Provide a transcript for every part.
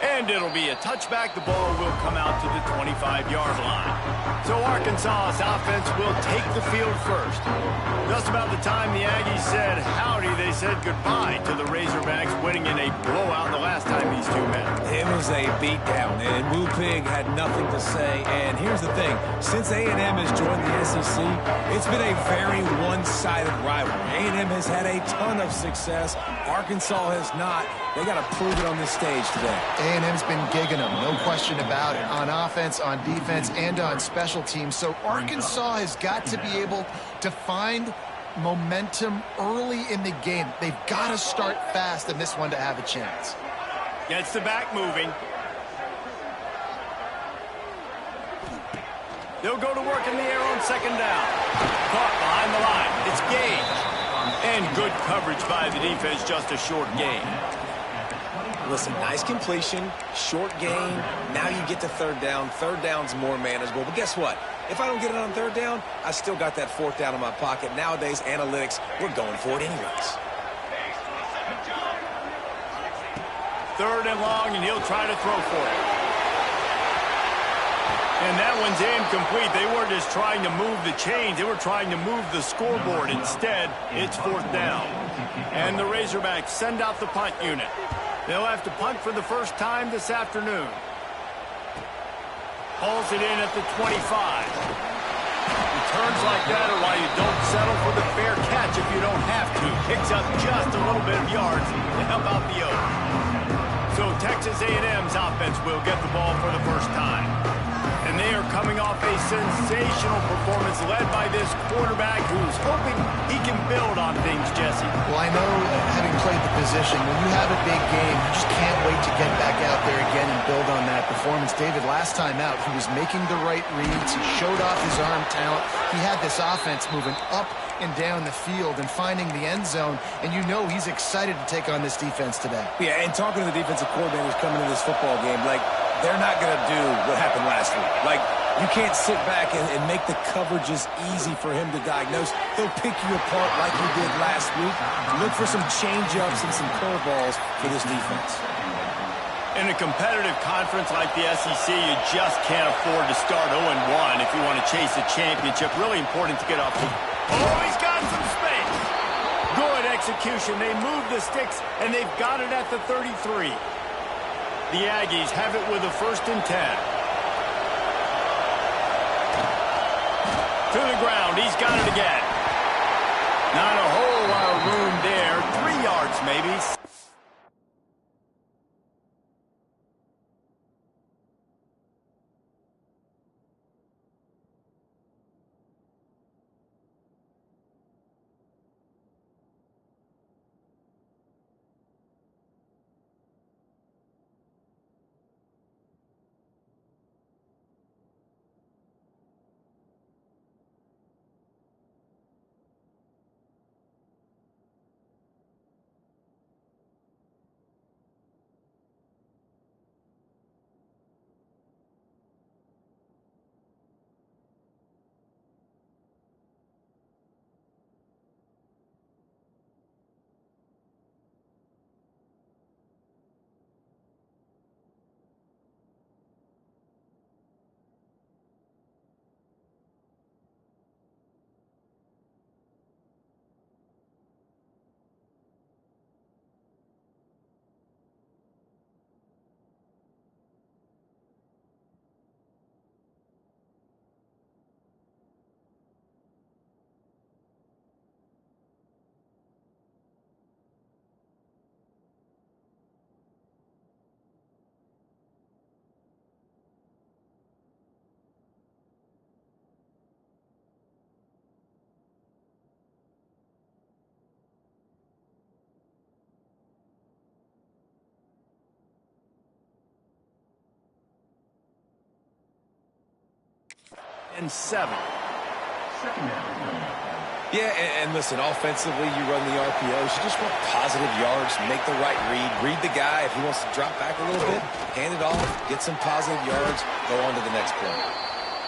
And it'll be a touchback. The ball will come out to the 25-yard line. So Arkansas's offense will take the field first. Just about the time the Aggies said howdy, they said goodbye to the Razorbacks, winning in a blowout the last time these two met. It was a beatdown, and Woo Pig had nothing to say. And here's the thing. Since A&M has joined the SEC, it's been a very one-sided rivalry. A&M has had a ton of success. Arkansas has not. They got to prove it on this stage today. A&M's been gigging them, no question about it, on offense, on defense, and on special teams. So Arkansas has got to be able to find momentum early in the game. They've got to start fast in this one to have a chance. Gets the back moving. They'll go to work in the air on second down. Caught behind the line. It's Gage. And good coverage by the defense, just a short gain. Listen, nice completion, short gain. Now you get to third down. Third down's more manageable. But guess what? If I don't get it on third down, I still got that fourth down in my pocket. Nowadays, analytics, we're going for it anyways. Third and long, and he'll try to throw for it. And that one's incomplete. They weren't just trying to move the chains. They were trying to move the scoreboard. Instead, it's fourth down. And the Razorbacks send out the punt unit. They'll have to punt for the first time this afternoon. Pulls it in at the 25. Returns like that are why you don't settle for the fair catch if you don't have to. Picks up just a little bit of yards to help out the O's. So Texas A&M's offense will get the ball for the first time. And they are coming off a sensational performance led by this quarterback who's hoping he can build on things, Jesse. Well, I know, having played the position, when you have a big game, you just can't wait to get back out there again and build on that performance. David, last time out, he was making the right reads. He showed off his arm talent. He had this offense moving up and down the field and finding the end zone, and you know he's excited to take on this defense today. Yeah, and talking to the defensive coordinators coming into this football game, like, they're not going to do what happened last week. Like, you can't sit back and make the coverages easy for him to diagnose. He'll pick you apart like he did last week. Look for some change-ups and some curveballs for this defense. In a competitive conference like the SEC, you just can't afford to start 0-1 if you want to chase a championship. Really important to get off the... Oh, he's got some space. Good execution. They move the sticks, and they've got it at the 33. The Aggies have it with a 1st and 10. To the ground. He's got it again. Not a whole lot of room there. 3 yards maybe. And 7. Yeah, and listen, offensively, you run the RPOs. You just want positive yards, make the right read the guy. If he wants to drop back a little bit, hand it off, get some positive yards, go on to the next play.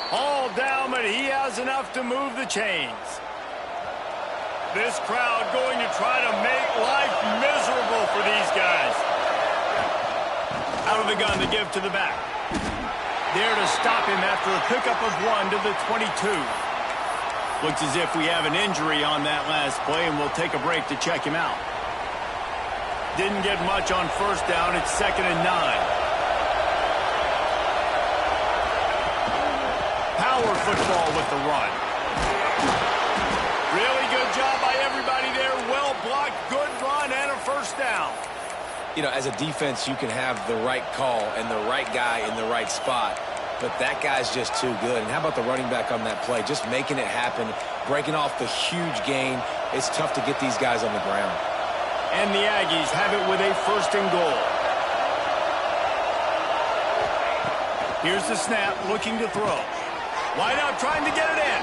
All down, but he has enough to move the chains. This crowd going to try to make life miserable for these guys. Out Out of the gun to give to the back. There to stop him after a pickup of 1 to the 22. Looks as if we have an injury on that last play, and we'll take a break to check him out. Didn't get much on first down. It's 2nd and 9. Power football with the run. Really good job by everybody there. Well blocked, good run, and a first down. You know, as a defense, you can have the right call and the right guy in the right spot, but that guy's just too good. And how about the running back on that play? Just making it happen, breaking off the huge gain. It's tough to get these guys on the ground. And the Aggies have it with a 1st and goal. Here's the snap, looking to throw. Wide out, trying to get it in.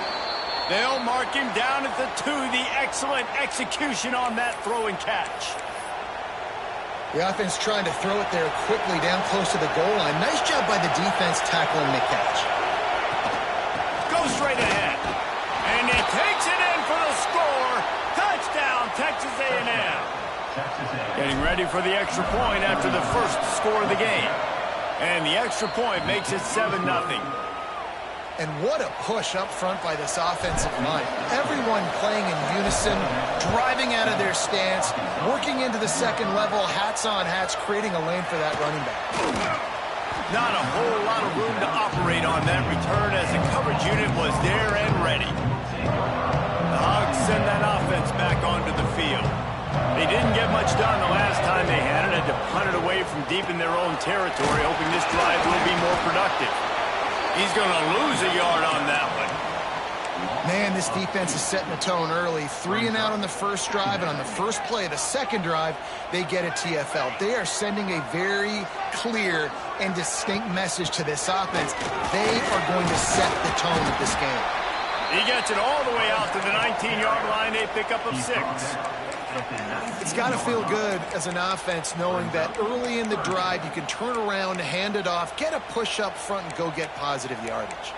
They'll mark him down at the 2. The excellent execution on that throw and catch. The offense trying to throw it there quickly down close to the goal line. Nice job by the defense tackling the catch. Goes straight ahead. And he takes it in for the score. Touchdown, Texas A&M. Getting ready for the extra point after the first score of the game. And the extra point makes it 7-0. And what a push up front by this offensive line. Everyone playing in unison, driving out of their stance, working into the second level, hats on hats, creating a lane for that running back. Not a whole lot of room to operate on that return as the coverage unit was there and ready. The Hogs send that offense back onto the field. They didn't get much done the last time they had it, had to punt it away from deep in their own territory, hoping this drive will be more productive. He's going to lose a yard on that one. Man, this defense is setting the tone early. 3 and out on the first drive, and on the first play of the second drive, they get a TFL. They are sending a very clear and distinct message to this offense. They are going to set the tone of this game. He gets it all the way out to the 19-yard line. They pick up of 6. It's got to feel good as an offense knowing that early in the drive you can turn around, hand it off, get a push up front, and go get positive yardage.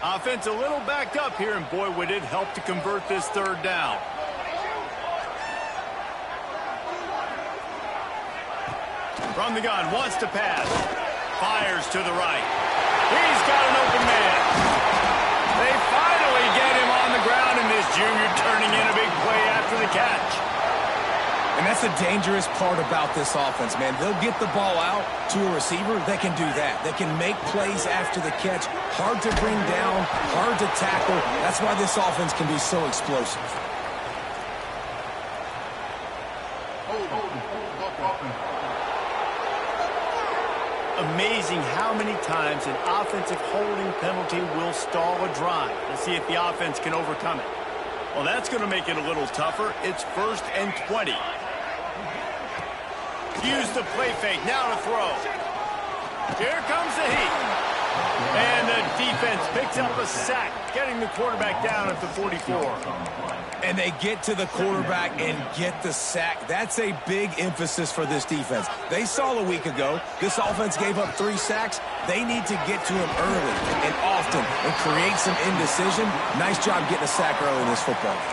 Offense a little backed up here, and boy, would it help to convert this 3rd down. From the gun, wants to pass. Fires to the right. He's got an open man. They finally get him on the ground, and this junior turning in a big play after the catch. And that's the dangerous part about this offense, man. They'll get the ball out to a receiver. They can do that. They can make plays after the catch. Hard to bring down, hard to tackle. That's why this offense can be so explosive. Amazing how many times an offensive holding penalty will stall a drive. Let's see if the offense can overcome it. Well, that's going to make it a little tougher. It's 1st and 20. Use the play fake. Now to throw. Here comes the heat. And the defense picks up a sack, getting the quarterback down at the 44. And they get to the quarterback and get the sack. That's a big emphasis for this defense. They saw a week ago, this offense gave up 3 sacks. They need to get to him early and often and create some indecision. Nice job getting a sack early in this football game.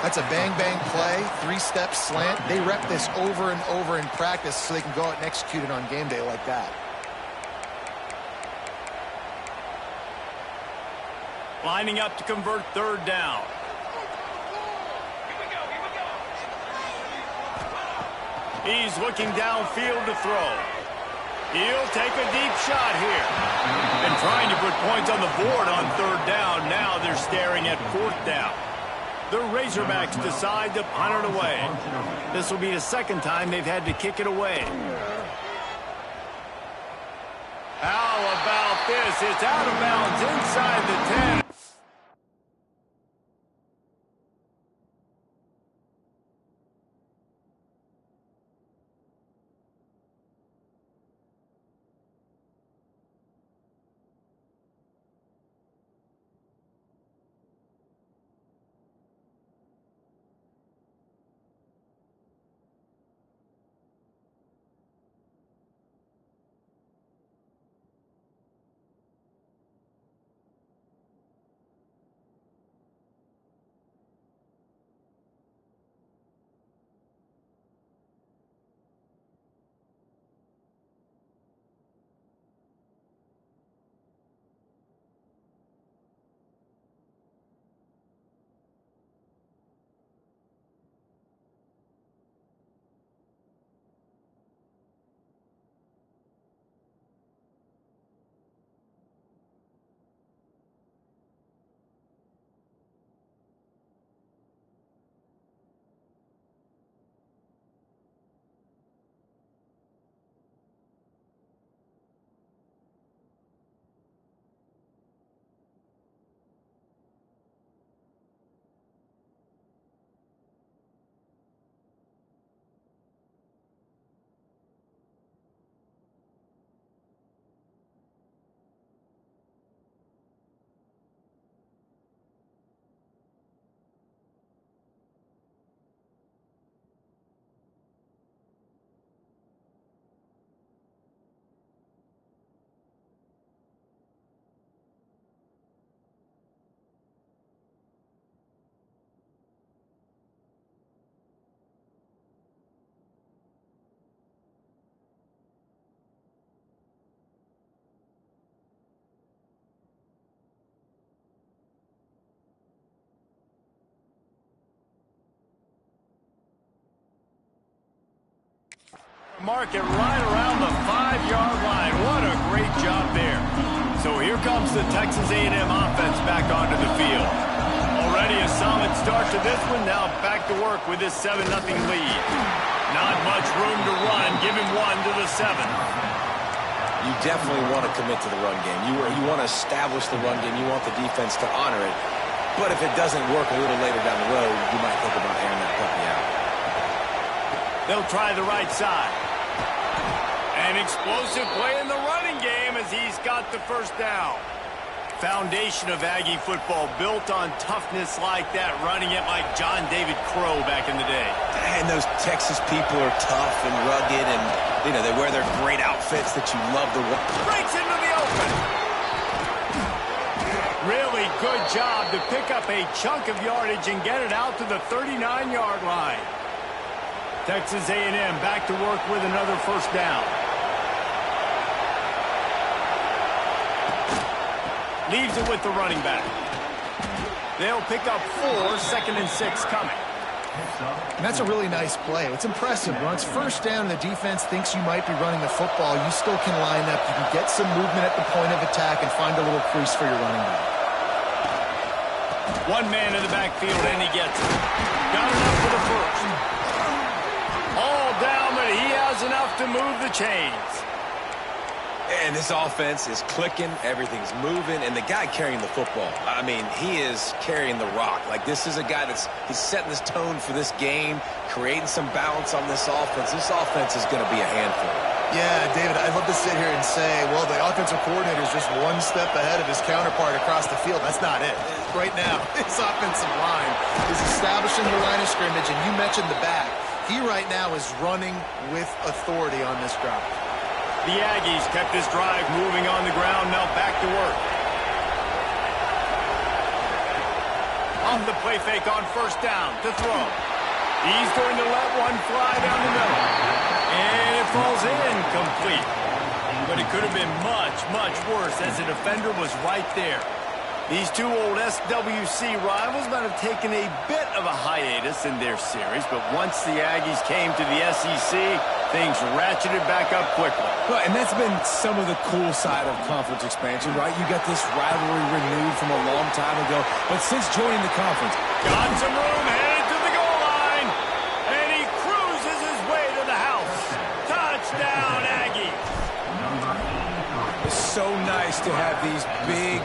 That's a bang-bang play, 3-step slant. They rep this over and over in practice so they can go out and execute it on game day like that. Lining up to convert 3rd down. He's looking downfield to throw. He'll take a deep shot here. And trying to put points on the board on 3rd down. Now they're staring at 4th down. The Razorbacks decide to punt it away. This will be the 2nd time they've had to kick it away. How about this? It's out of bounds inside the 10. Mark it right around the 5-yard line. What a great job there. So here comes the Texas A&M offense back onto the field. Already a solid start to this one. Now back to work with this 7-0 lead. Not much room to run. Give him 1 to the 7. You definitely want to commit to the run game. You want to establish the run game. You want the defense to honor it. But if it doesn't work a little later down the road, you might think about airing that puppy out. They'll try the right side. An explosive play in the running game as he's got the first down. Foundation of Aggie football built on toughness like that, running it like John David Crow back in the day. And those Texas people are tough and rugged, and they wear their great outfits that you love to watch. Breaks into the open. Really good job to pick up a chunk of yardage and get it out to the 39-yard line. Texas A&M back to work with another first down. Leaves it with the running back. They'll pick up 4, 2nd and 6 coming. And that's a really nice play. It's impressive. When it's first down and the defense thinks you might be running the football, you still can line up. You can get some movement at the point of attack and find a little crease for your running back. One man in the backfield, and he gets it. Got enough for the first. All down, but he has enough to move the chains. And this offense is clicking, everything's moving, and the guy carrying the football, I mean, he is carrying the rock. Like, this is a guy he's setting this tone for this game, creating some balance on this offense. This offense is going to be a handful. Yeah, David, I'd love to sit here and say, well, the offensive coordinator is just one step ahead of his counterpart across the field. That's not it. Right now, his offensive line is establishing the line of scrimmage, and you mentioned the back. He right now is running with authority on this drive. The Aggies kept this drive moving on the ground, now back to work. On the play fake on first down to throw. He's going to let one fly down the middle. And it falls incomplete. But it could have been much, much worse as the defender was right there. These two old SWC rivals might have taken a bit of a hiatus in their series, but once the Aggies came to the SEC, things ratcheted back up quickly. Well, and that's been some of the cool side of conference expansion, right? You got this rivalry renewed from a long time ago, but since joining the conference, got some room, headed to the goal line, and he cruises his way to the house. Touchdown, Aggies! It's so nice to have these big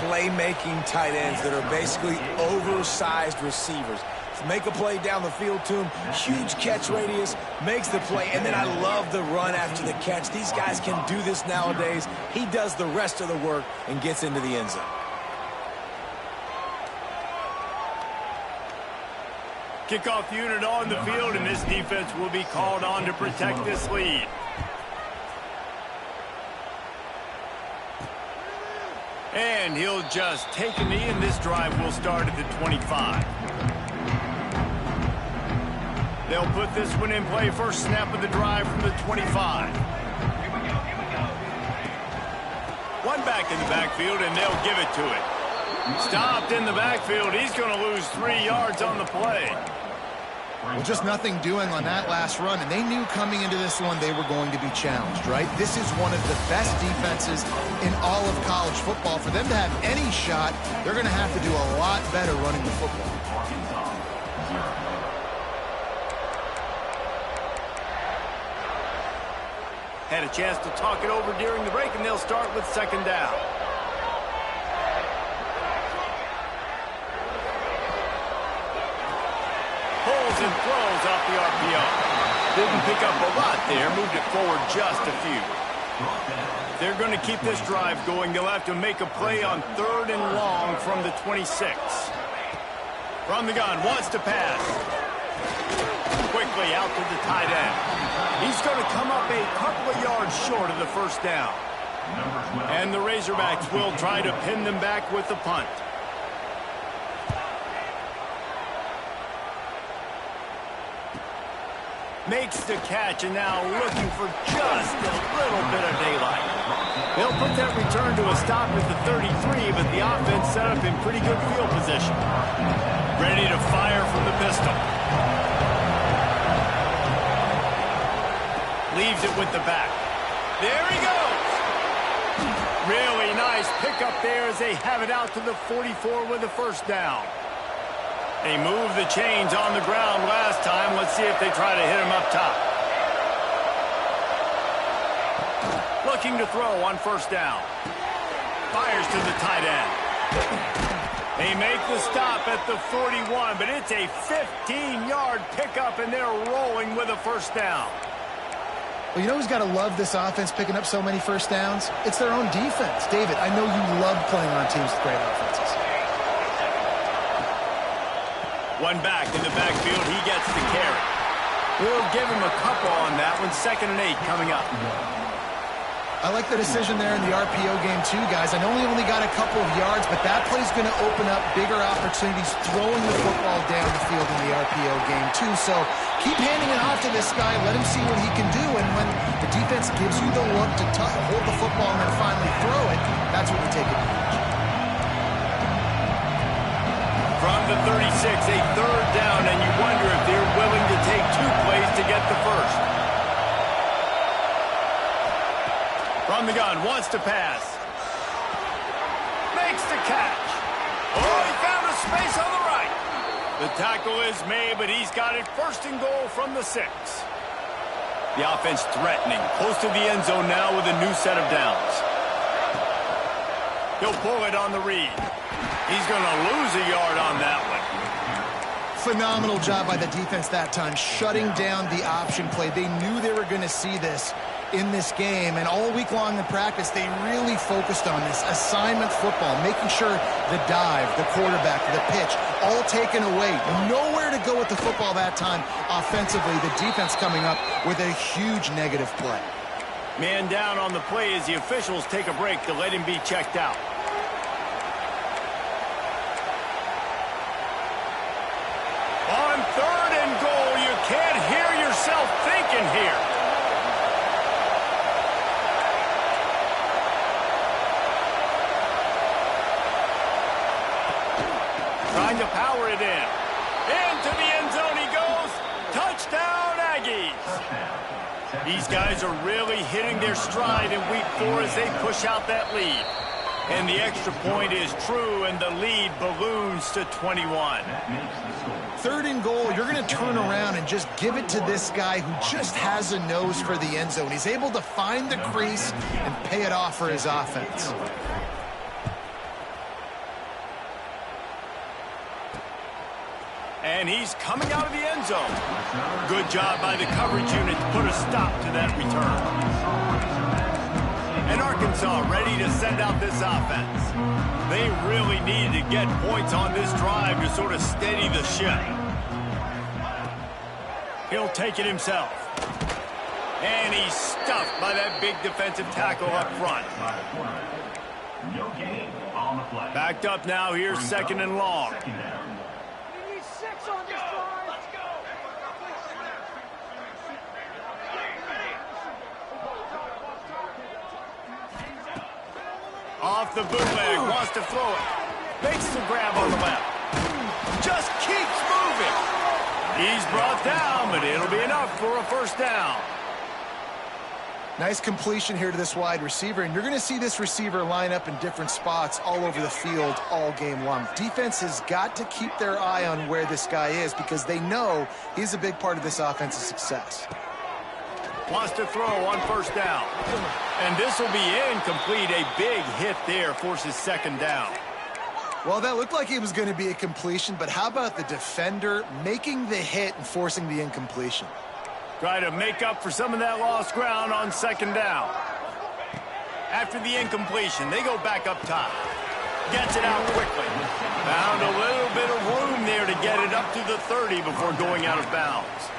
playmaking tight ends that are basically oversized receivers. Make a play down the field to him, huge catch radius, makes the play, and then I love the run after the catch. These guys can do this nowadays. He does the rest of the work and gets into the end zone. Kickoff unit on the field, and this defense will be called on to protect this lead. And he'll just take a knee, and this drive will start at the 25. They'll put this one in play, first snap of the drive from the 25. One back in the backfield, and they'll give it to it. Stopped in the backfield. He's going to lose 3 yards on the play. Well, just nothing doing on that last run, and they knew coming into this one they were going to be challenged, right? This is one of the best defenses in all of college football. For them to have any shot, they're going to have to do a lot better running the football. Had a chance to talk it over during the break, and they'll start with second down. Pulls and throws off the RPO. Didn't pick up a lot there, moved it forward just a few. They're going to keep this drive going. They'll have to make a play on 3rd and long from the 26. From the gun, wants to pass. Quickly out to the tight end. He's going to come up a couple of yards short of the first down. And the Razorbacks will try to pin them back with the punt. Makes the catch, and now looking for just a little bit of daylight. They'll put that return to a stop at the 33, but the offense set up in pretty good field position. Ready to fire from the pistol. Leaves it with the back. There he goes. Really nice pickup there as they have it out to the 44 with the first down. They moved the chains on the ground last time. Let's see if they try to hit him up top. Looking to throw on first down. Fires to the tight end. They make the stop at the 41, but it's a 15-yard pickup, and they're rolling with a first down. Well, you know who's got to love this offense picking up so many first downs? It's their own defense. David, I know you love playing on teams with great offenses. One back in the backfield. He gets the carry. We'll give him a couple on that one. 2nd and 8 coming up. I like the decision there in the RPO game too, guys. I know he only got a couple of yards, but that play's going to open up bigger opportunities throwing the football down the field in the RPO game too. So keep handing it off to this guy. Let him see what he can do. And when the defense gives you the look to hold the football and then finally throw it, that's when you take advantage. From the 36, a 3rd down, and you wonder if they're willing to take 2 plays to get the first. From the gun, wants to pass. Makes the catch. Oh, he found a space on the right. The tackle is made, but he's got it 1st and goal from the 6. The offense threatening. Close to the end zone now with a new set of downs. He'll pull it on the read. He's going to lose a yard on that one. Phenomenal job by the defense that time, shutting down the option play. They knew they were going to see this in this game, and all week long in practice, they really focused on this assignment football, making sure the dive, the quarterback, the pitch, all taken away. Nowhere to go with the football that time offensively. The defense coming up with a huge negative play. Man down on the play as the officials take a break to let him be checked out. On 3rd and goal, you can't hear yourself thinking here. Trying to power it in. Into the end zone he goes. Touchdown, Aggies. These guys are really hitting their stride in week 4 as they push out that lead. And the extra point is true, and the lead balloons to 21. 3rd and goal, you're going to turn around and just give it to this guy who just has a nose for the end zone. He's able to find the crease and pay it off for his offense. And he's coming out of the end zone. Good job by the coverage unit to put a stop to that return. And Arkansas ready to send out this offense. They really needed to get points on this drive to sort of steady the ship. He'll take it himself. And he's stuffed by that big defensive tackle up front. Backed up now, here's 2nd and long. Off the bootleg, wants to throw it. Makes the grab on the left. Just keeps moving. He's brought down, but it'll be enough for a first down. Nice completion here to this wide receiver, and you're going to see this receiver line up in different spots all over the field all game long. Defense has got to keep their eye on where this guy is because they know he's a big part of this offense's success. Wants to throw on first down. And this will be incomplete. A big hit there forces 2nd down. Well, that looked like it was going to be a completion, but how about the defender making the hit and forcing the incompletion? Try to make up for some of that lost ground on 2nd down. After the incompletion, they go back up top. Gets it out quickly. Found a little bit of room there to get it up to the 30 before going out of bounds.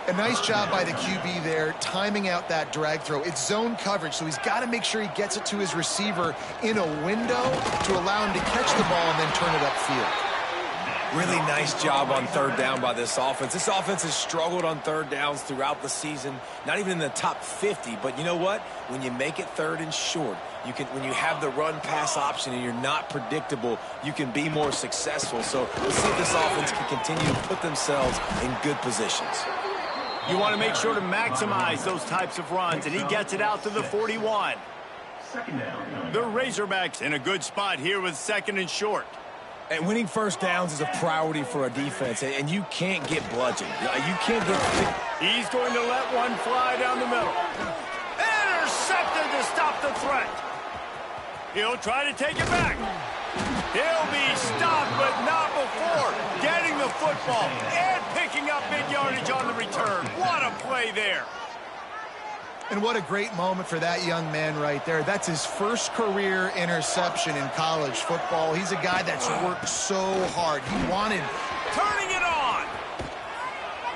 A nice job by the QB there, timing out that drag throw. It's zone coverage, so he's got to make sure he gets it to his receiver in a window to allow him to catch the ball and then turn it upfield. Really nice job on 3rd down by this offense. This offense has struggled on 3rd downs throughout the season, not even in the top 50. But you know what? When you make it 3rd and short, when you have the run-pass option and you're not predictable, you can be more successful. So let's see if this offense can continue to put themselves in good positions. You want to make sure to maximize those types of runs, and he gets it out to the 41. The Razorbacks in a good spot here with 2nd and short. And winning first downs is a priority for a defense, and you can't get bludgeoned. You can't get... He's going to let one fly down the middle. Intercepted to stop the threat. He'll try to take it back. He'll be stopped, but not before getting the football and picking up big yardage on the return. What a play there. And what a great moment for that young man right there. That's his first career interception in college football. He's a guy that's worked so hard. He wanted... Turning it on.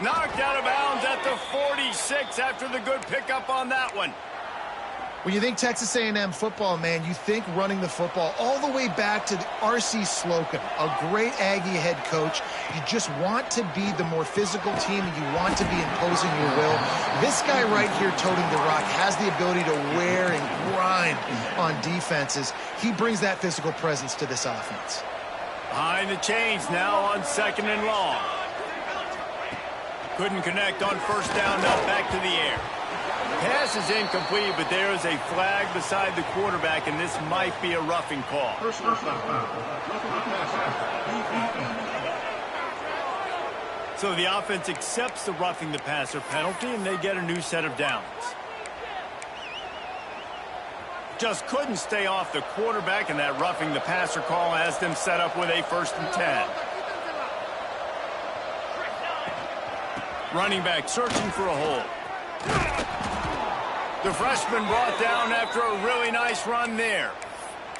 Knocked out of bounds at the 46 after the good pickup on that one. When you think Texas A&M football, man, you think running the football all the way back to R.C. Slocum, a great Aggie head coach. You just want to be the more physical team, and you want to be imposing your will. This guy right here toting the rock has the ability to wear and grind on defenses. He brings that physical presence to this offense. Behind the chains now on 2nd and long. Couldn't connect on first down, now back to the air. Pass is incomplete, but there is a flag beside the quarterback, and this might be a roughing call. So the offense accepts the roughing the passer penalty, and they get a new set of downs. Just couldn't stay off the quarterback, and that roughing the passer call has them set up with a 1st and 10. Running back searching for a hole. The freshman brought down after a really nice run there.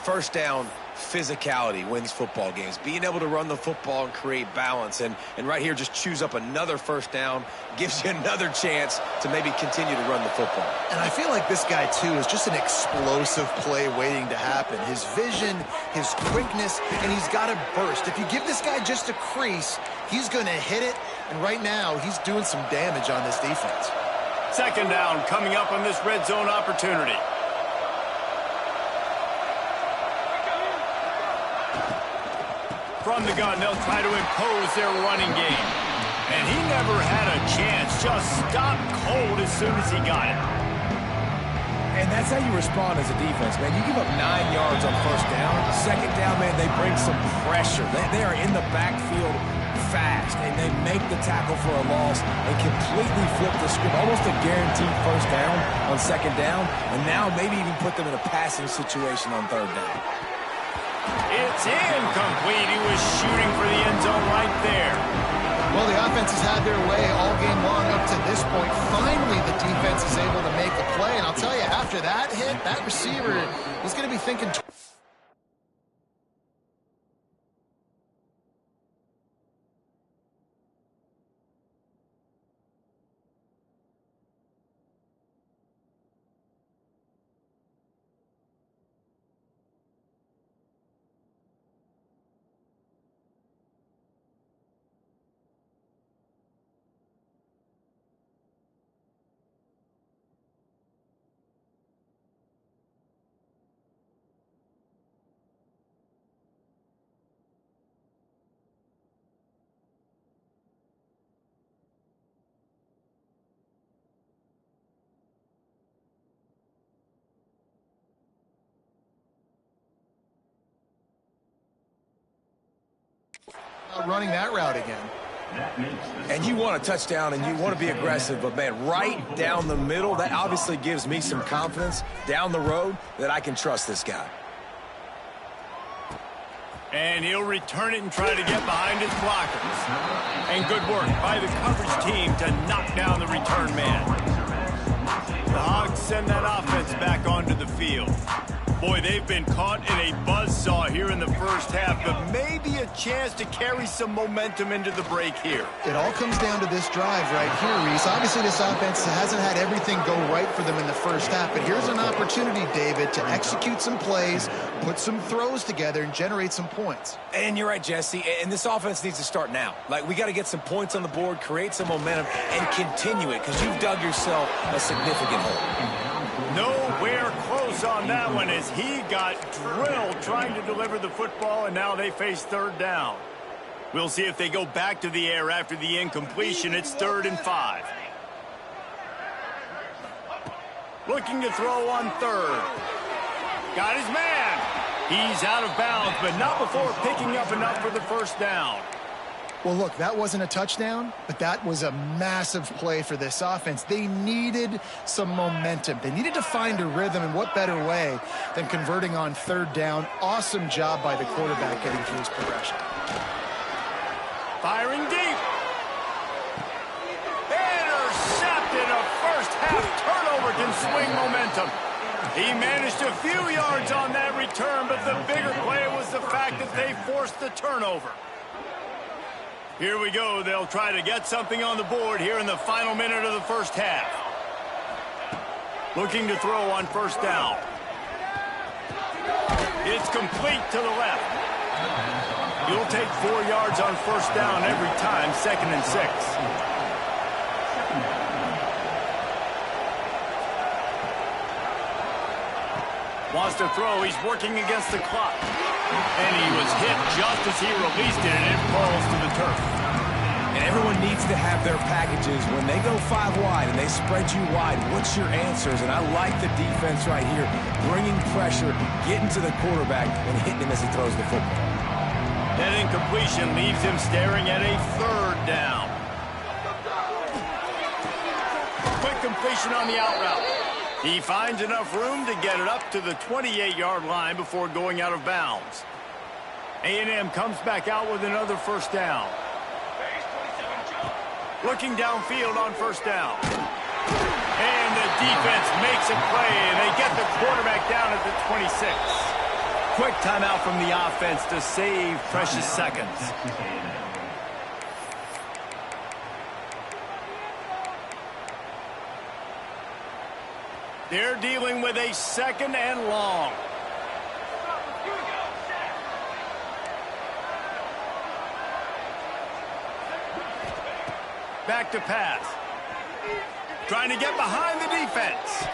First down, physicality wins football games. Being able to run the football and create balance. And right here, just choose up another first down. Gives you another chance to maybe continue to run the football. And I feel like this guy, too, is just an explosive play waiting to happen. His vision, his quickness, and he's got a burst. If you give this guy just a crease, he's going to hit it. And right now, he's doing some damage on this defense. 2nd down coming up on this red zone opportunity. From the gun, they'll try to impose their running game. And he never had a chance. Just stopped cold as soon as he got it. And that's how you respond as a defense, man. You give up 9 yards on first down. 2nd down, man, they bring some pressure. They are in the backfield fast, and they make the tackle for a loss and completely flip the script. Almost a guaranteed first down on 2nd down, and now maybe even put them in a passing situation on 3rd down. It's incomplete. He was shooting for the end zone right there. Well, the offense has had their way all game long up to this point. Finally, the defense is able to make a play, and I'll tell you, after that hit, that receiver is going to be thinking... running that route again. And you want a touchdown and you want to be aggressive, but man, right down the middle, that obviously gives me some confidence down the road that I can trust this guy. And he'll return it and try to get behind his blockers. And good work by the coverage team to knock down the return man. The Hogs send that offense back onto the field. Boy, they've been caught in a buzzsaw here in the first half, but maybe a chance to carry some momentum into the break here. It all comes down to this drive right here, Reese. Obviously, this offense hasn't had everything go right for them in the first half, but here's an opportunity, David, to execute some plays, put some throws together, and generate some points. And you're right, Jesse, and this offense needs to start now. Like, we got to get some points on the board, create some momentum, and continue it, because you've dug yourself a significant hole. Nowhere close on that one as he got drilled trying to deliver the football, and now they face 3rd down. We'll see if they go back to the air after the incompletion. It's 3rd and 5. Looking to throw on third. Got his man. He's out of bounds, but not before picking up enough for the first down. Well, look, that wasn't a touchdown, but that was a massive play for this offense. They needed some momentum. They needed to find a rhythm, and what better way than converting on third down. Awesome job by the quarterback getting through his progression. Firing deep. Intercepted. A first-half turnover can swing momentum. He managed a few yards on that return, but the bigger play was the fact that they forced the turnover. Here we go. They'll try to get something on the board here in the final minute of the first half. Looking to throw on first down. It's complete to the left. You'll take 4 yards on first down every time, 2nd and 6. Wants to throw. He's working against the clock. And he was hit just as he released it, and it falls to the turf. And everyone needs to have their packages. When they go 5 wide and they spread you wide, what's your answers? And I like the defense right here, bringing pressure, getting to the quarterback, and hitting him as he throws the football. That incompletion leaves him staring at a third down. Quick completion on the out route. He finds enough room to get it up to the 28-yard line before going out of bounds. A&M comes back out with another first down. Looking downfield on first down. And the defense makes a play, and they get the quarterback down at the 26. Quick timeout from the offense to save precious seconds. They're dealing with a 2nd and long. Back to pass. Trying to get behind the defense.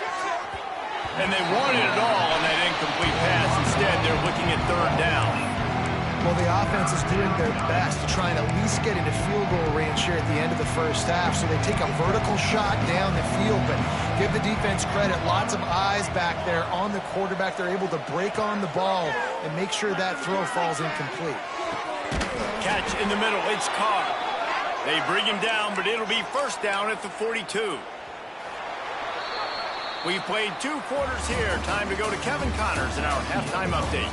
And they wanted it all on that incomplete pass. Instead, they're looking at third down. Well, the offense is doing their best to try and at least get into field goal range here at the end of the first half. So they take a vertical shot down the field, but give the defense credit. Lots of eyes back there on the quarterback. They're able to break on the ball and make sure that throw falls incomplete. Catch in the middle. It's Carr. They bring him down, but it'll be first down at the 42. We've played 2 quarters here. Time to go to Kevin Connors in our halftime update.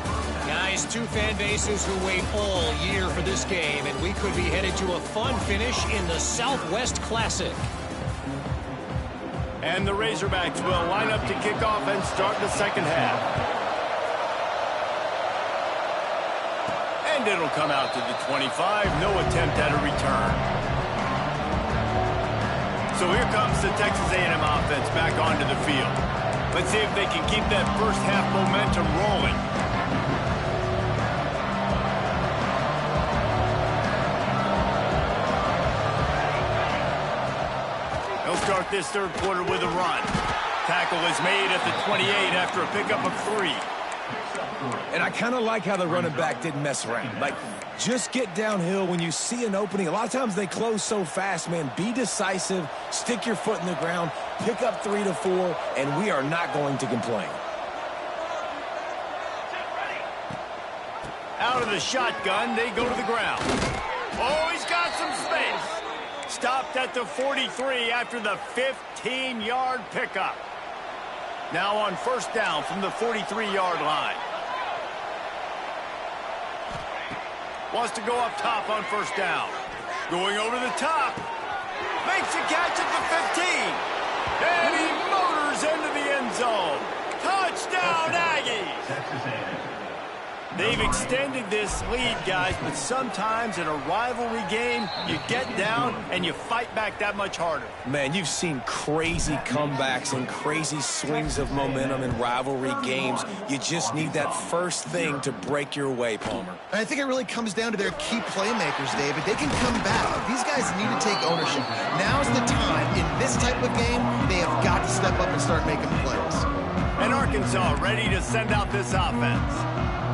Guys, 2 fan bases who wait all year for this game, and we could be headed to a fun finish in the Southwest Classic. And the Razorbacks will line up to kick off and start the second half. And it'll come out to the 25. No attempt at a return. So here comes the Texas A&M offense back onto the field. Let's see if they can keep that first half momentum rolling. They'll start this third quarter with a run. Tackle is made at the 28 after a pickup of 3. And I kind of like how the running back didn't mess around. Like, just get downhill when you see an opening. A lot of times they close so fast, man. Be decisive, stick your foot in the ground, pick up 3 to 4, and we are not going to complain. Out of the shotgun, they go to the ground. Oh, he's got some space. Stopped at the 43 after the 15-yard pickup. Now on first down from the 43-yard line. Wants to go up top on first down. Going over the top. Makes a catch at the 15. And he motors into the end zone. Touchdown, Aggies! They've extended this lead, guys, but sometimes in a rivalry game, you get down and you fight back that much harder. Man, you've seen crazy comebacks and crazy swings of momentum in rivalry games. You just need that first thing to break your way, Palmer. And I think it really comes down to their key playmakers, David. They can come back. These guys need to take ownership. Now's the time. In this type of game, they have got to step up and start making plays. And Arkansas ready to send out this offense.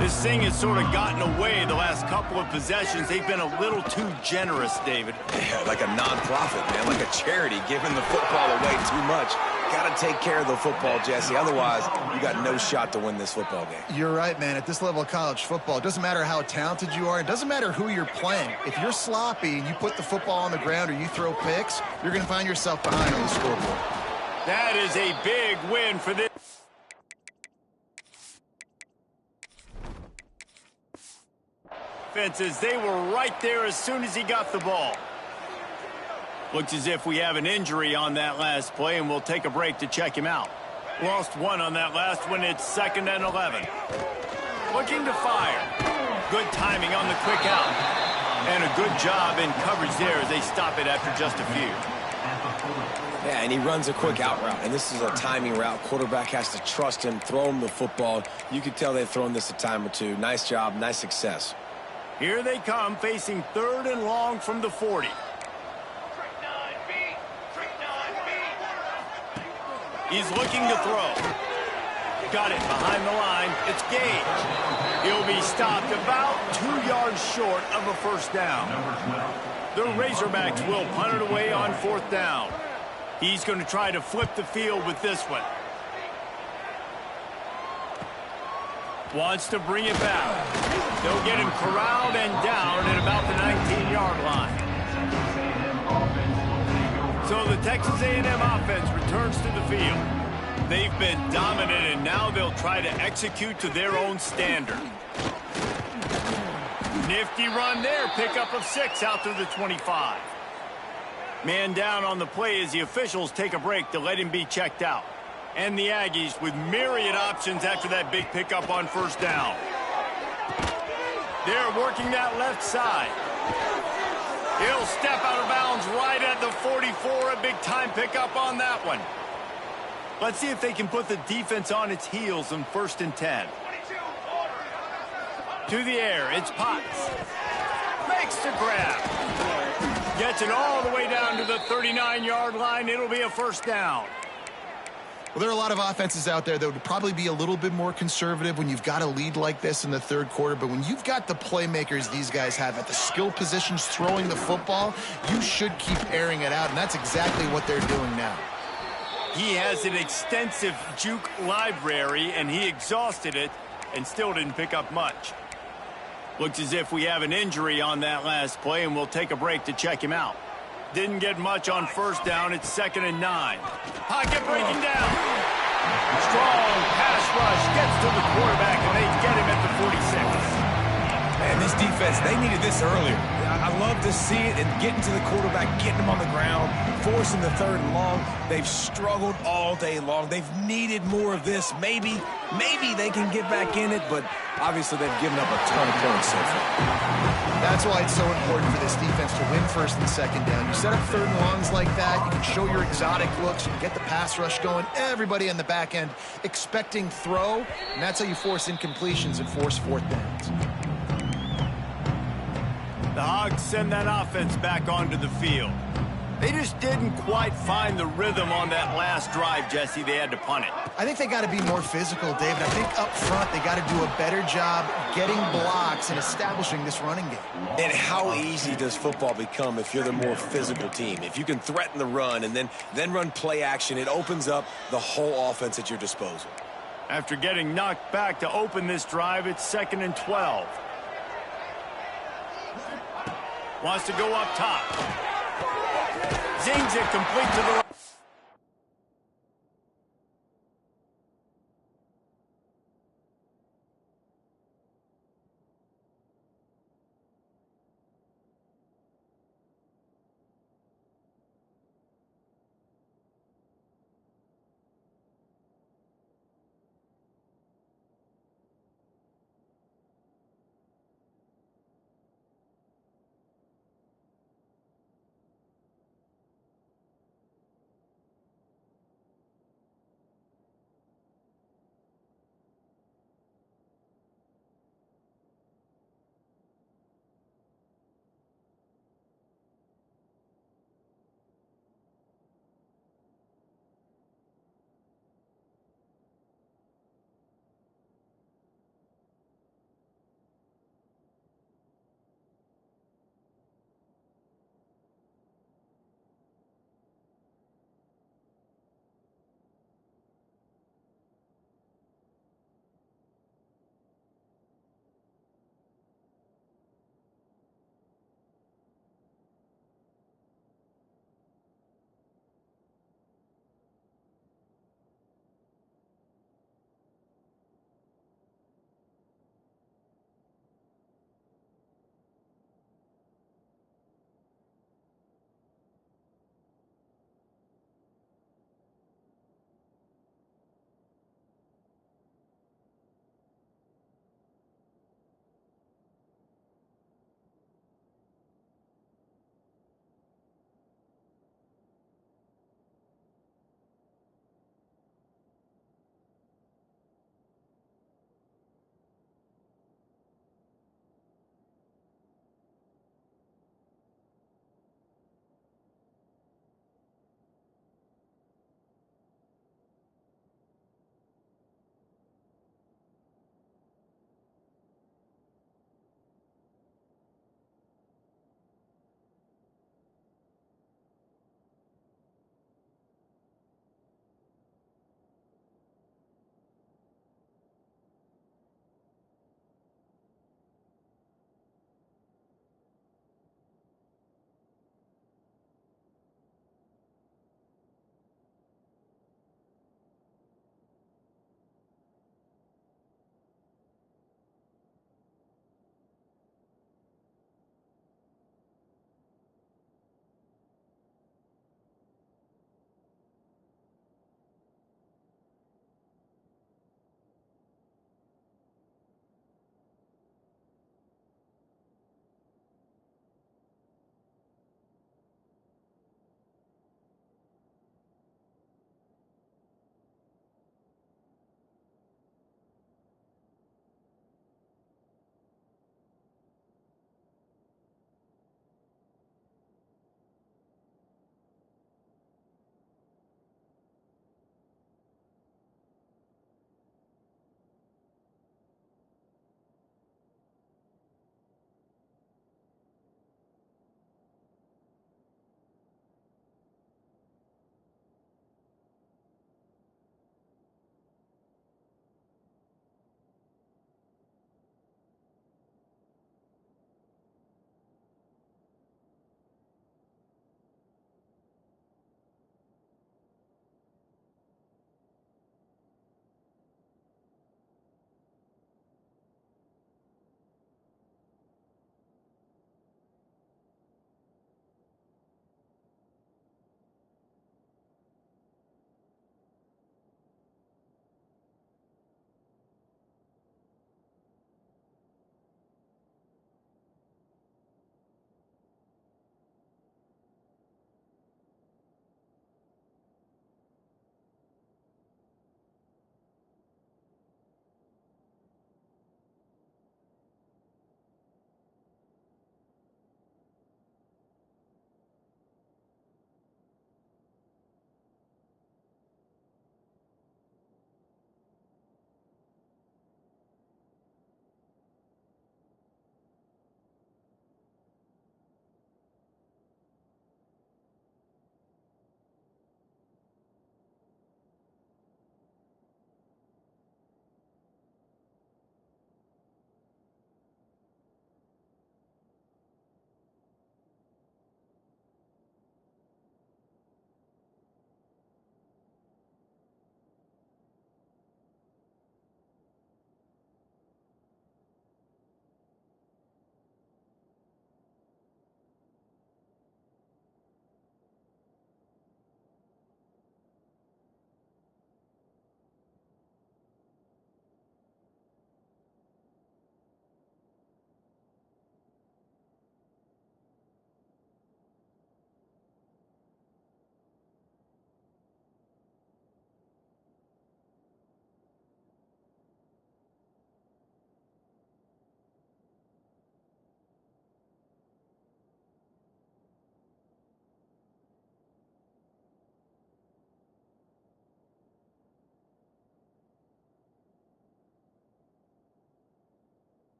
This thing has sort of gotten away the last couple of possessions. They've been a little too generous, David. Yeah, like a nonprofit, man, like a charity, giving the football away too much. got to take care of the football, Jesse. Otherwise, you got no shot to win this football game. You're right, man. At this level of college football, it doesn't matter how talented you are. It doesn't matter who you're playing. If you're sloppy and you put the football on the ground or you throw picks, you're going to find yourself behind on the scoreboard. That is a big win for this. Defenses, they were right there as soon as he got the ball. Looks as if we have an injury on that last play, and we'll take a break to check him out. Lost one on that last one. It's 2nd and 11. Looking to fire. Good timing on the quick out. And a good job in coverage there as they stop it after just a few. Yeah, and he runs a quick out route, and this is a timing route. Quarterback has to trust him, throw him the football. You can tell they've thrown this a time or two. Nice job, nice success. Here they come, facing 3rd and long from the 40. He's looking to throw. Got it behind the line. It's Gage. He'll be stopped about 2 yards short of a first down. The Razorbacks will punt it away on 4th down. He's going to try to flip the field with this one. Wants to bring it back. They'll get him corralled and down at about the 19-yard line. So the Texas A&M offense returns to the field. They've been dominant, and now they'll try to execute to their own standard. Nifty run there. Pickup of 6 out to the 25. Man down on the play as the officials take a break to let him be checked out. And the Aggies with myriad options after that big pickup on first down. They're working that left side. He'll step out of bounds right at the 44. A big-time pickup on that one. Let's see if they can put the defense on its heels on 1st and 10. To the air, it's Potts. Makes the grab. Gets it all the way down to the 39-yard line. It'll be a first down. Well, there are a lot of offenses out there that would probably be a little bit more conservative when you've got a lead like this in the 3rd quarter. But when you've got the playmakers these guys have at the skill positions throwing the football, you should keep airing it out. And that's exactly what they're doing now. He has an extensive juke library, and he exhausted it and still didn't pick up much. Looks as if we have an injury on that last play, and we'll take a break to check him out. Didn't get much on first down. It's 2nd and 9. Pocket breaking down. Strong pass rush gets to the quarterback, and they get him at the 46. Man, this defense, they needed this earlier. I love to see it and getting to the quarterback, getting him on the ground, forcing the 3rd and long. They've struggled all day long. They've needed more of this. Maybe they can get back in it, but obviously they've given up a ton of points so far. That's why it's so important for this defense to win 1st and 2nd down. You set up 3rd and longs like that, you can show your exotic looks, you can get the pass rush going, everybody in the back end expecting throw, and that's how you force incompletions and force 4th downs. The Hogs send that offense back onto the field. They just didn't quite find the rhythm on that last drive, Jesse. They had to punt it. I think they got to be more physical, David. I think up front they got to do a better job getting blocks and establishing this running game. And how easy does football become if you're the more physical team? If you can threaten the run and then run play action, it opens up the whole offense at your disposal. After getting knocked back to open this drive, it's 2nd and 12. Wants to go up top. Zings it complete to the right.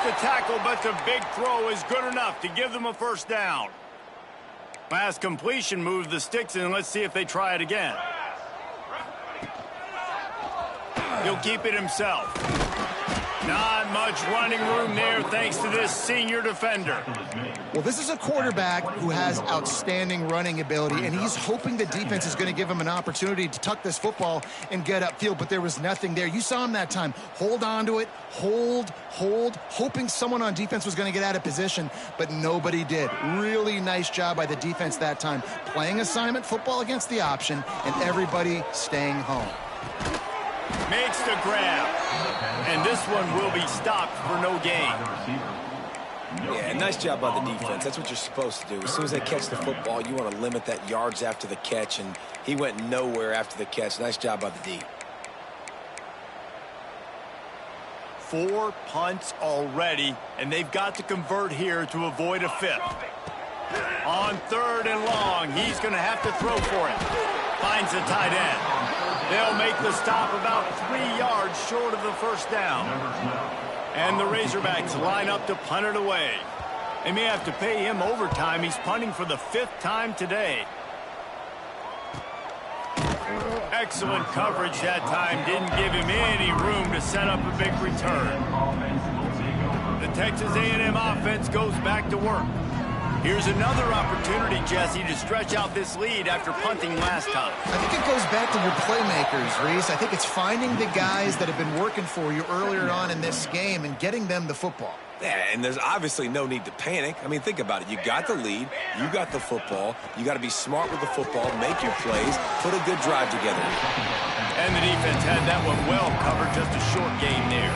the tackle, but the big throw is good enough to give them a first down. Last completion moved the sticks in. Let's see if they try it again. He'll keep it himself. Not much running room there thanks to this senior defender. Well, this is a quarterback who has outstanding running ability, and he's hoping the defense is going to give him an opportunity to tuck this football and get upfield, but there was nothing there. You saw him that time. Hold on to it, hold, hoping someone on defense was going to get out of position, but nobody did. Really nice job by the defense that time, playing assignment football against the option, and everybody staying home. Makes the grab. And this one will be stopped for no gain. Yeah, nice job by the defense. That's what you're supposed to do. As soon as they catch the football, you want to limit that yards after the catch, and he went nowhere after the catch. Nice job by the D. 4 punts already, and they've got to convert here to avoid a fifth. On 3rd and long, he's going to have to throw for it. Finds the tight end. They'll make the stop about 3 yards short of the first down. And the Razorbacks line up to punt it away. They may have to pay him overtime. He's punting for the 5th time today. Excellent coverage that time. Didn't give him any room to set up a big return. The Texas A&M offense goes back to work. Here's another opportunity, Jesse, to stretch out this lead after punting last time. I think it goes back to your playmakers, Reese. I think it's finding the guys that have been working for you earlier on in this game and getting them the football. Yeah, and there's obviously no need to panic. I mean, think about it. You got the lead. You got the football. You got to be smart with the football, make your plays, put a good drive together. And the defense had that one well covered, just a short gain there.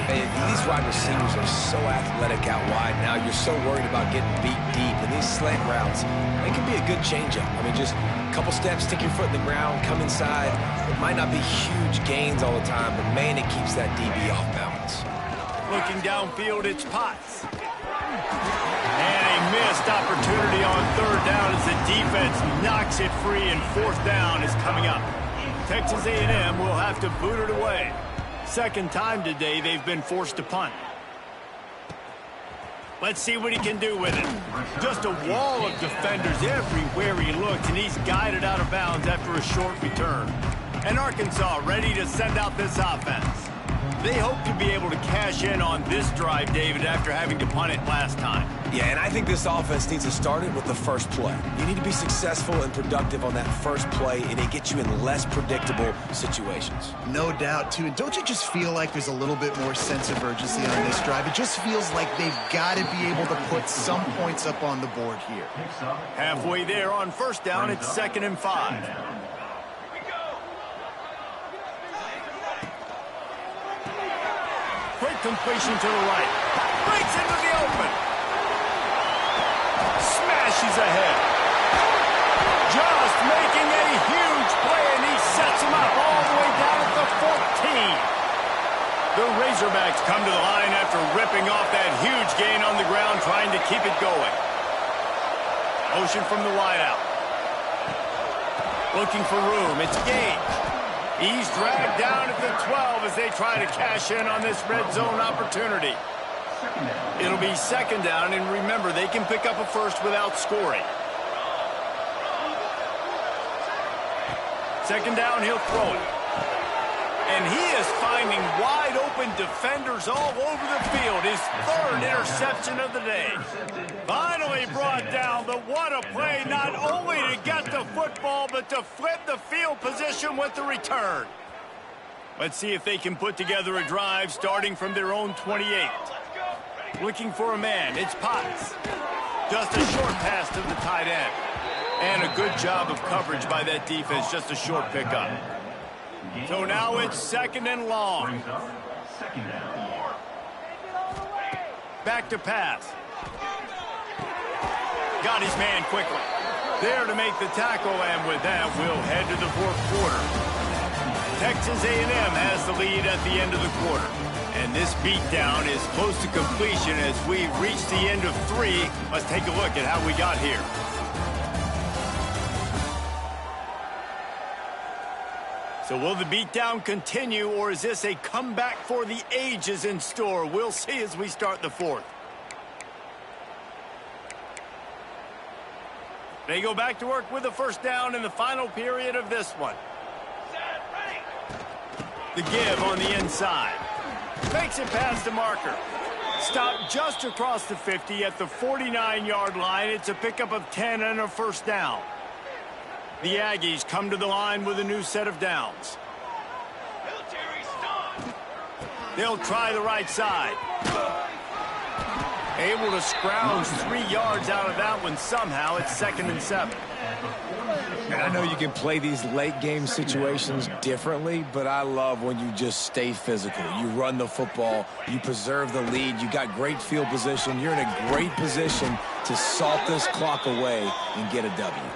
And these wide receivers are so athletic out wide now. You're so worried about getting beat deep. And these slant routes, they can be a good changeup. I mean, just a couple steps, stick your foot in the ground, come inside. It might not be huge gains all the time, but, man, it keeps that DB off balance. Looking downfield, it's Potts. And a missed opportunity on 3rd down as the defense knocks it free, and 4th down is coming up. Texas A&M will have to boot it away. 2nd time today they've been forced to punt. Let's see what he can do with it. Just a wall of defenders everywhere he looks, and he's guided out of bounds after a short return. And Arkansas ready to send out this offense. They hope to be able to cash in on this drive, David, after having to punt it last time. Yeah, and I think this offense needs to start it with the first play. You need to be successful and productive on that first play, and it gets you in less predictable situations. No doubt, too. And don't you just feel like there's a little bit more sense of urgency on this drive? It just feels like they've got to be able to put some points up on the board here. Halfway there on 1st down, it's 2nd and 5. Quick completion to the right. Breaks into the open. Smashes ahead. Just making a huge play, and he sets him up all the way down at the 14. The Razorbacks come to the line after ripping off that huge gain on the ground, trying to keep it going. Motion from the wideout. Looking for room. It's Gage. He's dragged down at the 12 as they try to cash in on this red zone opportunity. It'll be 2nd down, and remember, they can pick up a first without scoring. 2nd down, he'll throw it. And he is finding wide-open defenders all over the field. His 3rd interception of the day. Finally brought down, but what a play, not only to get the football, but to flip the field position with the return. Let's see if they can put together a drive starting from their own 28. Looking for a man, it's Potts. Just a short pass to the tight end. And a good job of coverage by that defense, just a short pickup. So now it's 2nd and long. Back to pass. Got his man quickly. There to make the tackle, and with that, we'll head to the 4th quarter. Texas A&M has the lead at the end of the quarter. And this beatdown is close to completion as we reach the end of 3. Let's take a look at how we got here. So will the beatdown continue, or is this a comeback for the ages in store? We'll see as we start the fourth. They go back to work with the first down in the final period of this one. The give on the inside. Makes it past the marker. Stopped just across the 50 at the 49-yard line. It's a pickup of 10 and a first down. The Aggies come to the line with a new set of downs. They'll try the right side. Able to scrounge 3 yards out of that one somehow. It's 2nd and 7. And I know you can play these late game situations differently, but I love when you just stay physical. You run the football, you preserve the lead, you got great field position, you're in a great position to salt this clock away and get a W.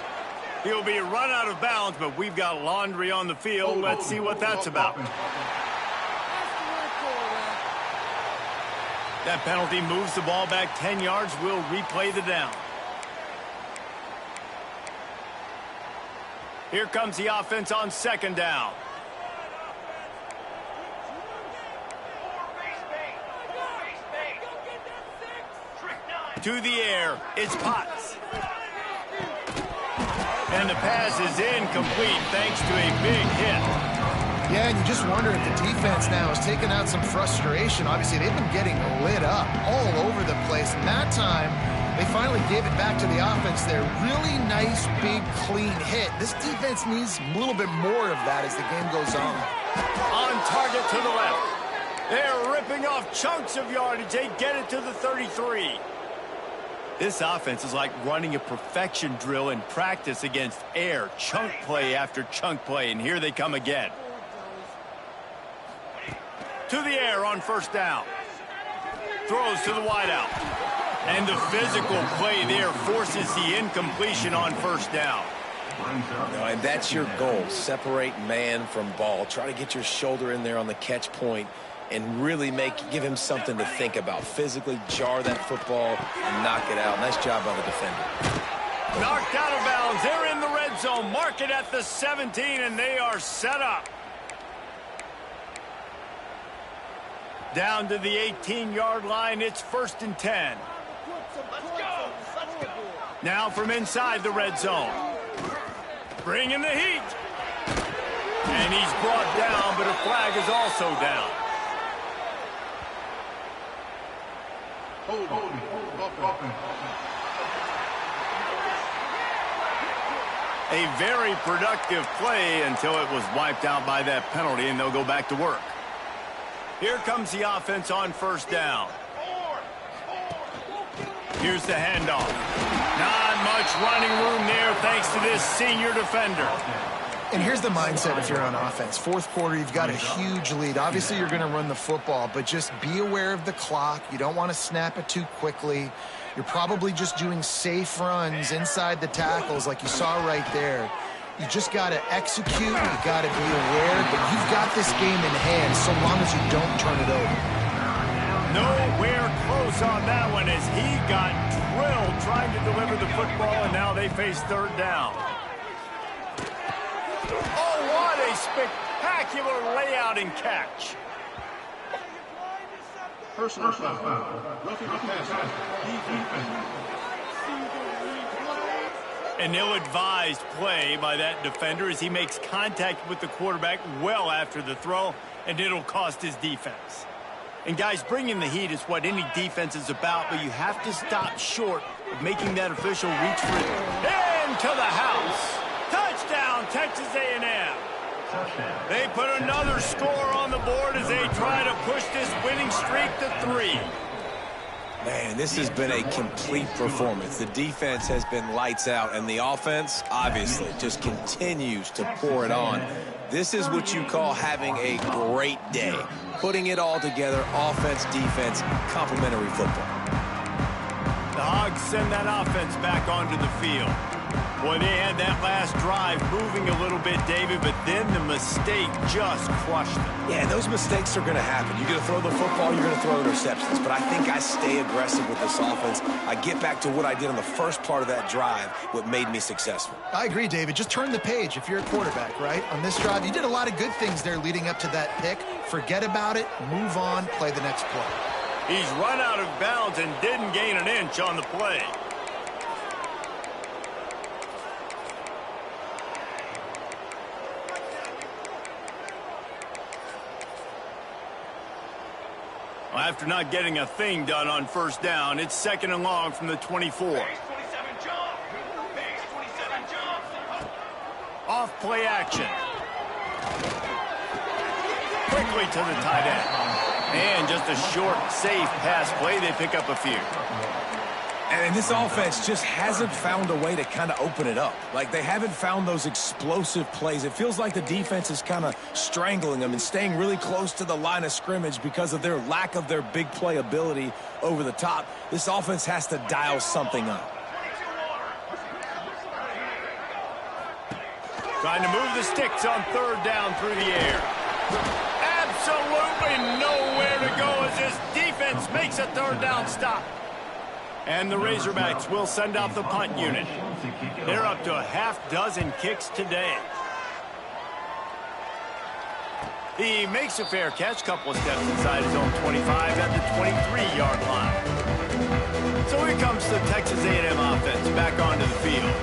He'll be run out of bounds, but we've got laundry on the field. Let's see what that's about. That penalty moves the ball back 10 yards. We'll replay the down. Here comes the offense on 2nd down. To the air, it's Potts. And the pass is incomplete thanks to a big hit. Yeah, and you just wonder if the defense now has taken out some frustration. Obviously, they've been getting lit up all over the place. And that time, they finally gave it back to the offense there. Really nice, big, clean hit. This defense needs a little bit more of that as the game goes on. On target to the left. They're ripping off chunks of yardage. They get it to the 33. This offense is like running a perfection drill in practice against air. Chunk play after chunk play, and here they come again. To the air on 1st down. Throws to the wideout. And the physical play there forces the incompletion on 1st down. And that's your goal. Separate man from ball. Try to get your shoulder in there on the catch point and really give him something to think about. Physically jar that football and knock it out. Nice job by the defender. Knocked out of bounds. They're in the red zone. Mark it at the 17, and they are set up. Down to the 18-yard line. It's 1st and 10. Now from inside the red zone. Bringing the heat. And he's brought down, but a flag is also down. A very productive play until it was wiped out by that penalty, and they'll go back to work. Here comes the offense on 1st down. Here's the handoff. Not much running room there thanks to this senior defender. And here's the mindset if you're on offense. 4th quarter, you've got a huge lead. Obviously, you're going to run the football, but just be aware of the clock. You don't want to snap it too quickly. You're probably just doing safe runs inside the tackles like you saw right there. You just got to execute. You got to be aware, but you've got this game in hand so long as you don't turn it over. Nowhere close on that one as he got drilled trying to deliver the football, and now they face 3rd down. Oh, what a spectacular layout and catch. Personal foul. Roughing the passer. An ill-advised play by that defender as he makes contact with the quarterback well after the throw, and it'll cost his defense. And guys, bringing the heat is what any defense is about, but you have to stop short of making that official reach for it. Into the house. Touchdown, Texas A&M. They put another score on the board as they try to push this winning streak to 3. Man, this has been a complete performance. The defense has been lights out, and the offense, obviously, just continues to pour it on. This is what you call having a great day. Putting it all together, offense, defense, complementary football. The Dogs send that offense back onto the field. Boy, they had that last drive moving a little bit, David, but then the mistake just crushed them. Yeah, those mistakes are going to happen. You're going to throw the football, you're going to throw interceptions. But I think I stay aggressive with this offense. I get back to what I did on the first part of that drive, what made me successful. I agree, David. Just turn the page if you're a quarterback, right? On this drive, you did a lot of good things there leading up to that pick. Forget about it, move on, play the next play. He's run out of bounds and didn't gain an inch on the play. After not getting a thing done on first down, it's 2nd and long from the 24. Off play action. Quickly to the tight end. And just a short, safe pass play. They pick up a few. And this offense just hasn't found a way to kind of open it up. Like, they haven't found those explosive plays. It feels like the defense is kind of strangling them and staying really close to the line of scrimmage because of their lack of their big play ability over the top. This offense has to dial something up. Trying to move the sticks on 3rd down through the air. Absolutely nowhere to go as this defense makes a 3rd down stop. And the Razorbacks will send out the punt unit. They're up to a half-dozen kicks today. He makes a fair catch, couple of steps inside his own 25 at the 23-yard line. So here comes the Texas A&M offense back onto the field.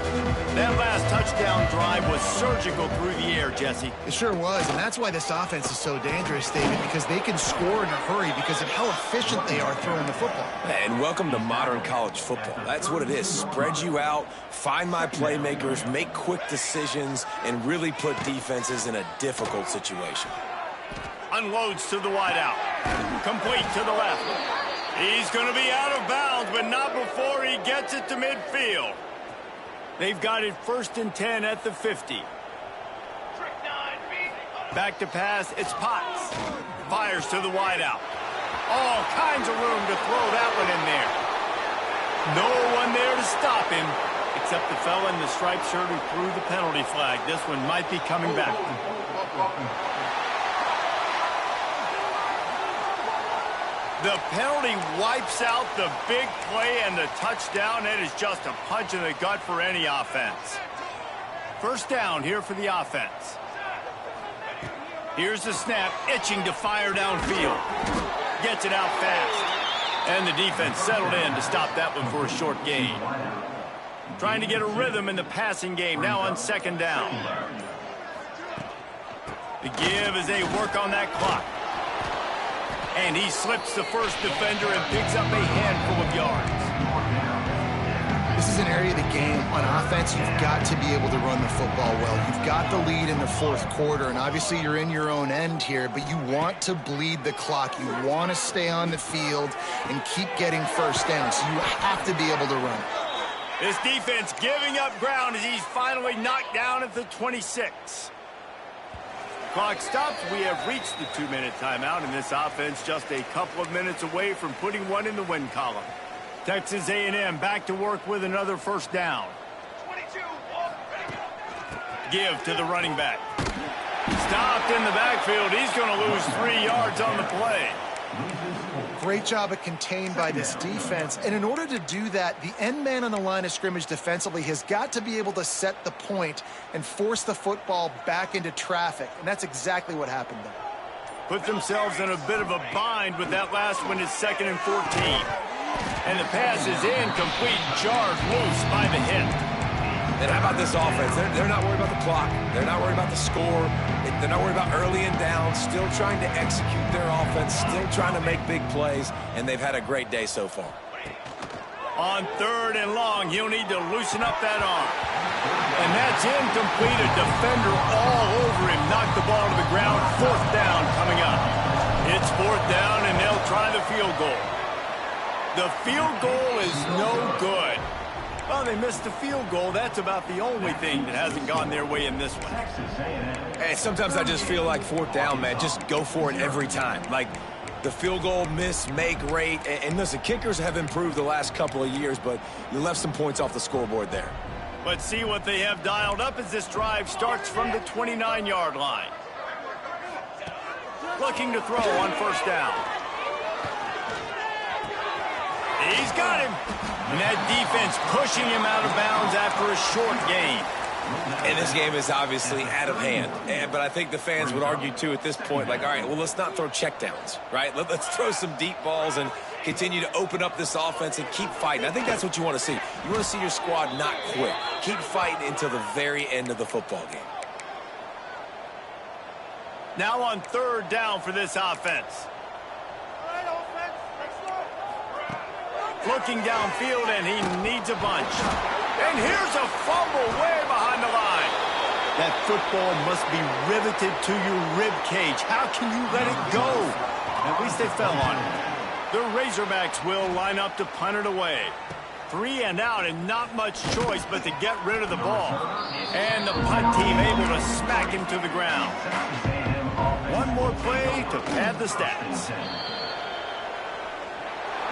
That last touchdown drive was surgical through the air, Jesse. It sure was, and that's why this offense is so dangerous, David, because they can score in a hurry because of how efficient they are throwing the football. And welcome to modern college football. That's what it is. Spread you out, find my playmakers, make quick decisions, and really put defenses in a difficult situation. Unloads to the wideout. Complete to the left. He's going to be out of bounds, but not before he gets it to midfield. They've got it 1st and 10 at the 50. Back to pass, it's Potts. Fires to the wideout. All kinds of room to throw that one in there. No one there to stop him, except the fella in the striped shirt who threw the penalty flag. This one might be coming back. The penalty wipes out the big play and the touchdown. It is just a punch in the gut for any offense. 1st down here for the offense. Here's the snap, itching to fire downfield. Gets it out fast. And the defense settled in to stop that one for a short gain. Trying to get a rhythm in the passing game now on 2nd down. The give as they work on that clock. And he slips the first defender and picks up a handful of yards. This is an area of the game on offense you've got to be able to run the football well. You've got the lead in the 4th quarter, and obviously you're in your own end here, but you want to bleed the clock. You want to stay on the field and keep getting 1st down, so you have to be able to run. This defense giving up ground as he's finally knocked down at the 26. Clock stops. We have reached the 2-minute timeout, and this offense just a couple of minutes away from putting one in the win column. Texas A&M back to work with another 1st down. Give to the running back. Stopped in the backfield. He's going to lose 3 yards on the play. Great job at contained by this defense. And in order to do that, the end man on the line of scrimmage defensively has got to be able to set the point and force the football back into traffic. And that's exactly what happened there. Put themselves in a bit of a bind with that last one. It's 2nd and 14. And the pass is incomplete, jarred loose by the hit. And how about this offense? They're not worried about the clock. They're not worried about the score. They're not worried about early and down. Still trying to execute their offense. Still trying to make big plays. And they've had a great day so far. On 3rd and long, he'll need to loosen up that arm. And that's incomplete. A defender all over him. Knocked the ball to the ground. 4th down coming up. It's 4th down, and they'll try the field goal. The field goal is no good. Well, they missed the field goal. That's about the only thing that hasn't gone their way in this one. Hey, sometimes I just feel like 4th down, man. Just go for it every time. Like, The field goal miss-make rate. And listen, kickers have improved the last couple of years, but you left some points off the scoreboard there. Let's see what they have dialed up as this drive starts from the 29-yard line. Looking to throw on first down. He's got him. And that defense pushing him out of bounds after a short gain. And this game is obviously out of hand. But I think the fans would argue, too, at this point, like, all right, well, let's not throw checkdowns, right? Let's throw some deep balls and continue to open up this offense and keep fighting. I think that's what you want to see. You want to see your squad not quit. Keep fighting until the very end of the football game. Now on third down for this offense. Looking downfield, and he needs a bunch. And here's a fumble way behind the line. That football must be riveted to your rib cage. How can you let it go? At least they fell on it. The Razorbacks will line up to punt it away. 3 and out, and not much choice but to get rid of the ball. And the punt team able to smack him to the ground. One more play to pad the stats.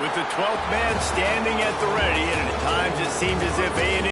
With the 12th man standing at the ready, and at times it seemed as if A&M